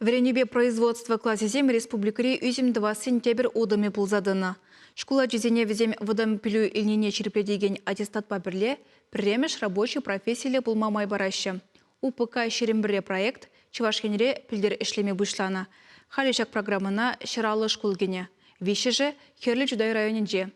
Вренебе производства классе 7 республикари үзім 2 сентябрь удами пулзадына. Школа жезене візем выдам пилю илнине черепледеген аттестат паперле, премеш рабочий профессияле булмамай бараща. УПК шерембіре проект Чувашкенре пилдер ішлеме бұшлана. Халишак программына шыралы школгене. Виші же Херлі Чудай районенже.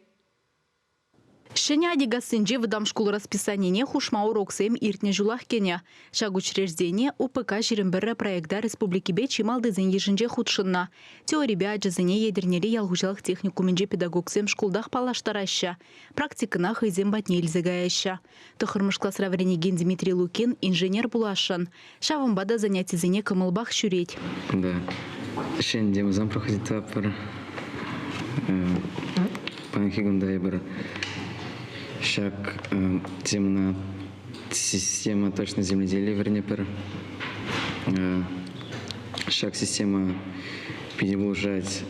Шеня адигасынже выдам школ расписаниене хушма уроксем иртне жулах кене. Шаг учреждение УПК шерембіре проекта республики бе чималдызын ежінже худшынна. Теория аджызыне едернери ялгужалық техникуменже педагогсем школдах палаштараща. Практикына хызем батне илзегаяща. Тұхырмыш класс равренеген Дмитрий Лукин инженер булашын. Шавымбада занятизыне кымылбах шүреть. Да, шенде музам проходит вапыр. Панхигундай бір. Шаг темна система точно земледелия вернепер. Шаг система переблужать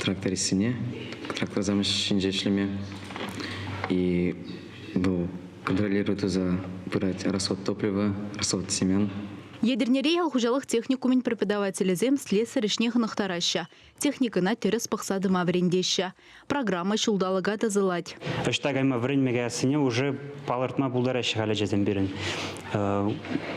тракторисыне, трактор замещение шлеме. И был контролирует за брать расход топлива, расход семян. Едернере ялгужалық техникумен преподавателізем слесарь ішнеғынықтараща. Техникына теріс пықсадыма врендеща. Программа шулдалыға тазылать. Ыштагайма вренмегасыне уже палыртма булдараща халі жазем берін.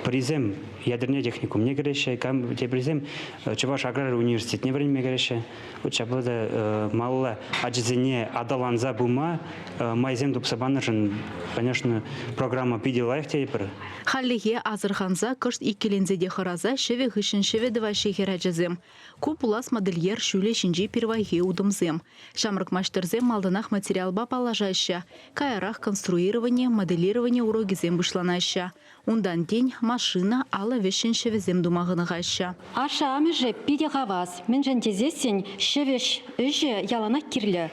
Призем ядерне техникум не кереше, кам те призем Чуваш аграр университетне вренме кереше. Учаблада малла аджизене адаланза бума майзем дупсабанышын, конечно, программа пиделайх тейпір. Халлиге азырханза кышт икелензеде хараза шеве хышын шеве два шехера жазем. Купулас модельер шүле шинжи первайге удымзем. Шамрык маштырзем малдынах материалба палажаща. Каярах конструирование, моделирование урогизем бұшланаща. Ундан день машина ала вешен шевезем думағынығаща. Аша амеже пиде хавас. Мен жантезесен шевеш үжі ялана кирлі.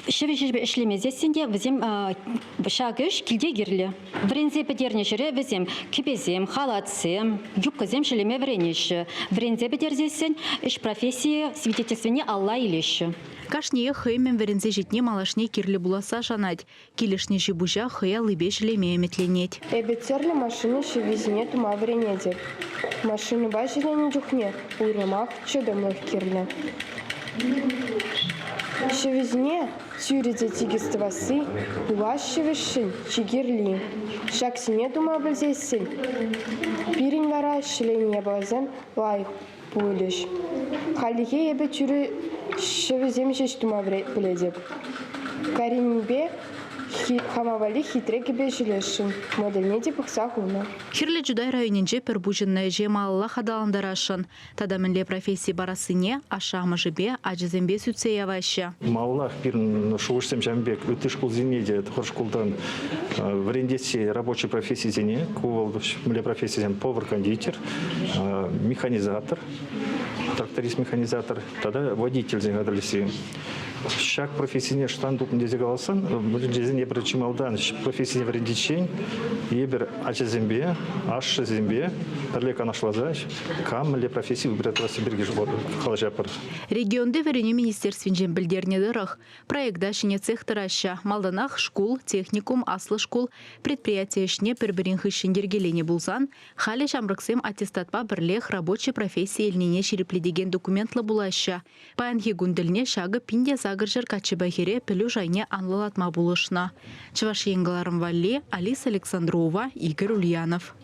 Шевеш үжбе ішлемезесен де візем шагыш килде кирлі. Врензе педерне жүре візем кипезем, халатсем, юбказем шелеме вренеші. Врензе педерзесен іш профессии свидетельствіне алла илеші. Кашнее хыймен верензе житне малашне кирлі буласа жанать. Килешне жибужа хыя лыбе шлеме метленеть. Эбетерлі машины шевезіне тума вренеде. Машины башылене жүхне, уйрамақ чөдімліх кирлі. Шевезіне сюреде тигістывасы, улаш шевешін чигерли. Шаксине тума білзесін. Пирин вара шелене балазен лайық бұлыш. Халдеге ебе түрі шевезем шеш тума біледеп. Каринбе хамавали хитреки бежелешін. Модельне де бұқса хуна. Хирлі Чудай районенже пербужынны жемалла хадаландарашын. Тадамынле профессии барасыне ашамы жібе ажызембе сүтсе яваща. Маллах пирн шуышсем жамбек үті школ зенеде, тұхыр школдан врендесе рабочей профессии зене, кувалды профессии зен повар-кондитер, механизатор, тракторист-механизатор, тогда водитель зен гадалиси. Шаг профессийне штандупн дезе галасан, жезен ебір чималдан профессийне врендичень, ебір ачезембе, ашшезембе, перлек анашлазач, кам ле профессии выбирателя сибирги халажапыр. Регионде верене министерствен білдерне дырық. Проекта шыне цехтыраща. Малданах школ, техникум, аслы школ, предприятие шне перберин хыщендергелене булзан, халі шамрыксем аттестатпа бірлех рабочий профессии елнене шерепледеген документлы булаща. Паянхи гундельне шагы пинде загыржыр качыбахере пілу жайне анлылатма булышна. Чуваш еңгаларым Валли, Алиса Александрова, Игорь Ульянов.